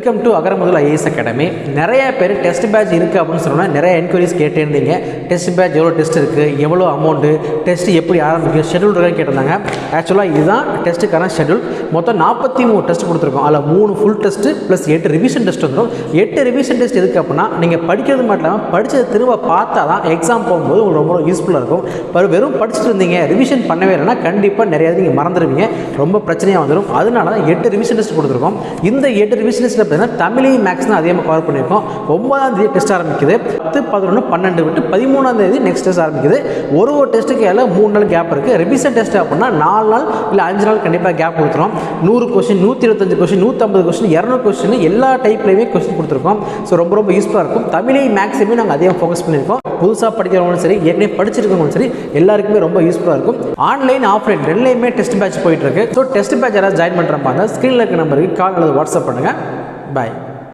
Welcome to Agaramudhal IAS academy. நிறைய பேர் test batch இருக்குது அப்படின்னு சொன்னால் நிறைய என்கொயரிஸ் கேட்டிருந்தீங்க. டெஸ்ட் பேட்ச் எவ்வளோ டெஸ்ட் இருக்குது, எவ்வளோ அமௌண்ட்டு, டெஸ்ட் எப்படி ஆரம்பிக்கும், ஷெடியூல் இருக்கான்னு கேட்டிருந்தாங்க. ஆக்சுவலாக இதுதான் டெஸ்ட்டுக்கான ஷெடியூல். மொத்தம் 43 டெஸ்ட் கொடுத்துருக்கோம். அதில் 3 full test plus 8 revision test வந்துடும். 8 ரிவிஷன் டெஸ்ட் எதுக்கு அப்படின்னா நீங்கள் படிக்கிறது மட்டும் இல்லாமல் படித்ததை திரும்ப பார்த்தா தான் எக்ஸாம் போகும்போது உங்களுக்கு ரொம்ப யூஸ்ஃபுல்லாக இருக்கும். வெறும் படிச்சுட்டு இருந்தீங்க, ரிவிஷன் பண்ணவே இல்லைன்னா கண்டிப்பாக நிறையா நீங்கள் மறந்துடுவீங்க, ரொம்ப பிரச்சனையாக வந்துடும். அதனால தான் 8 ரிவிஷன் டெஸ்ட் கொடுத்துருக்கோம். இந்த 8 ரிவிஷன் டெஸ்ட்டில் பார்த்தீங்கன்னா தமிழ் மேக்ஸ் தான் அதிகமாக கவர் பண்ணியிருக்கோம். 9ஆம் தேதி டெஸ்ட் ஆரம்பிக்குது. 10, 11, 12 விட்டு 13ஆம் தேதி நெக்ஸ்ட் டெஸ்ட் ஆரம்பிக்குது. ஒரு டெஸ்ட்டுக்கு ஏழை 3 நாள் கேப் இருக்குது. ரிவிஷன் டெஸ்ட் அப்படின்னா 4 நாள் இல்லை 5 நாள் கண்டிப்பாக கேப் கொடுத்துரும். 100 கொஸ்டின், 125 கொஸ்டின், 150 கொஸ்டின், 200 கொஸ்டின் எல்லா டைப்லையுமே கொஸ்டின் கொடுத்துருக்கோம். ஸோ ரொம்ப யூஸ்ஃபுல்லாக இருக்கும். தமிழ் மேக்ஸுமே நாங்கள் அதிகமாக ஃபோக்கஸ் பண்ணியிருக்கோம். புதுசாக படிக்கிறவங்களும் சரி, ஏற்கனவே படிச்சிருக்கவங்களும் சரி, எல்லாருக்குமே ரொம்ப யூஸ்ஃபுல்லாக இருக்கும். ஆன்லைன் ஆஃப்லைன் ரெண்டுலேயுமே டெஸ்ட் பேட்ச் போயிட்டு இருக்கு. ஸோ டெஸ்ட் பேட்ச் யாராவது ஜாயின் பண்ணுற மாதிரி ஸ்க்ரீனில் இருக்க நம்பருக்கு கால் அல்லது வாட்ஸ்அப் பண்ணுங்கள். பாய்.